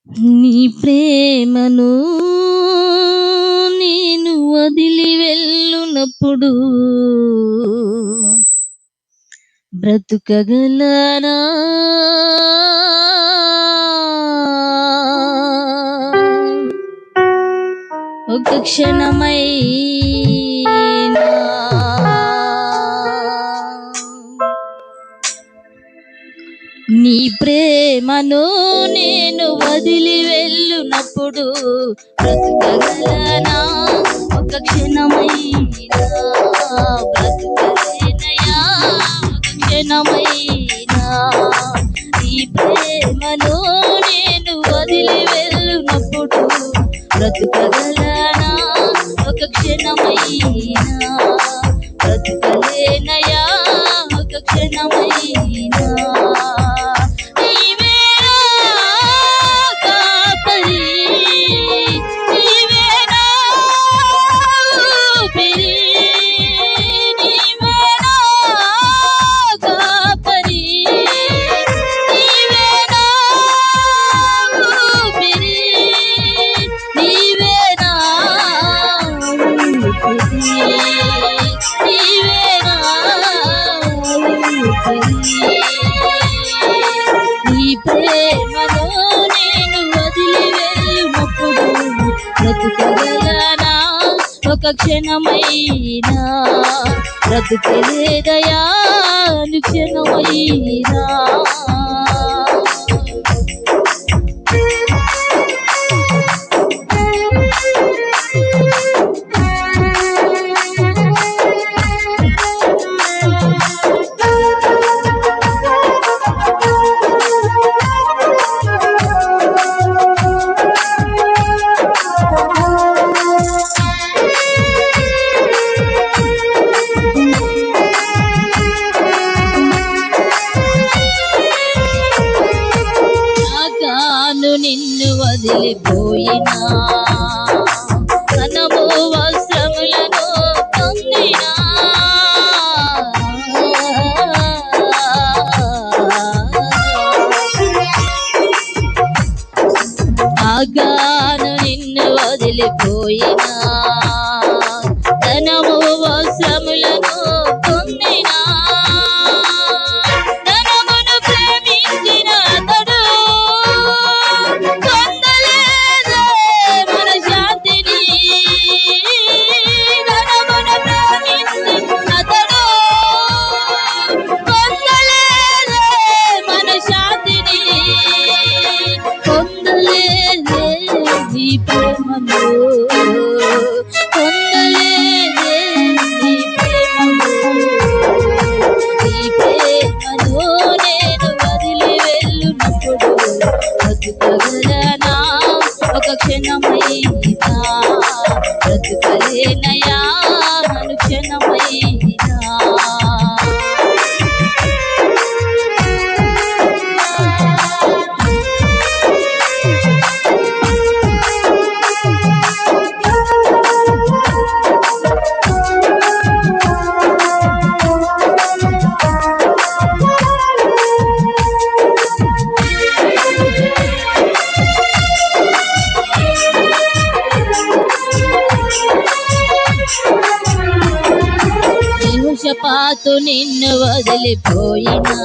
నీ ప్రేమను నేను వదిలి వెళ్ళునప్పుడు బ్రతుకగలనా? ఒక క్షణమైనా నీ ప్రేమను నేను వదిలి వెళ్ళునప్పుడు బ్రతుకగలనా? ఒక క్షణమైనా బ్రతుకలేనయా? ఒక క్షణమైనా నీ ప్రేమను నేను వదిలి వెళ్ళునప్పుడు బ్రతుకగలనా? ఒక క్షణమైనా బ్రతుకలేనయా? ఒక క్షణమైనా నీ ప్రేమలో నేను వదిలి వెళ్ళినప్పుడు బ్రతుకగలనా? ఒక క్షణమైనా బ్రతుకలేదయా? క్షణమైనా నిన్ను వదిలిపోయినా కనము వస్త్రములను పొందినా ఆగాను నిన్ను వదిలిపోయినా ధనము వస్త్రములను పొందినా బ్రతుకగలనా? ఒక క్షణమైనా బ్రతుకలేనయా? క్షణమైనా పాతు నిన్ను వదిలిపోయినా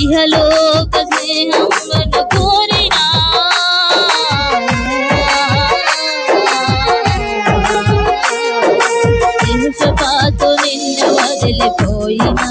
ఇహలోక స్నేహమును కోరినా పాతు నిన్ను వదిలిపోయినా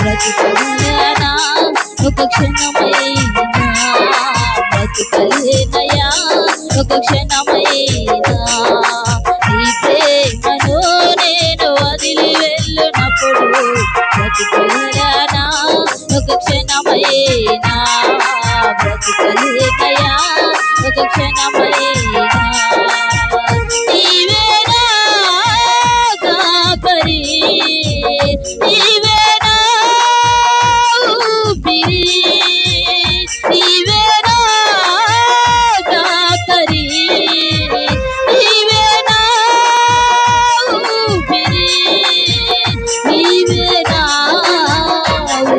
బ్రతుకగలనా? ఒక క్షణమైనా బ్రతుకలేనయా? ఒక క్షణమైనా నీ ప్రేమ బ్రతుకులనా ఒక క్షణమైనా బ్రతుకలేకయా ఒక క్షణమైనా నీవేనా కాపరి నీవేనా ఊపిరి నీవేనా కాపరి నీవేనా ఊపిరి నీవేనా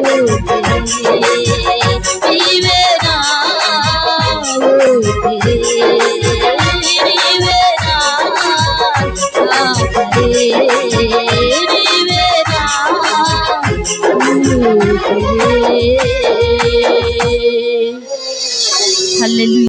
ఊపిరి నీవేనా ఊపిరి నీవేనా కాపరి నీవేనా ఊపిరి. హల్లెలూయా.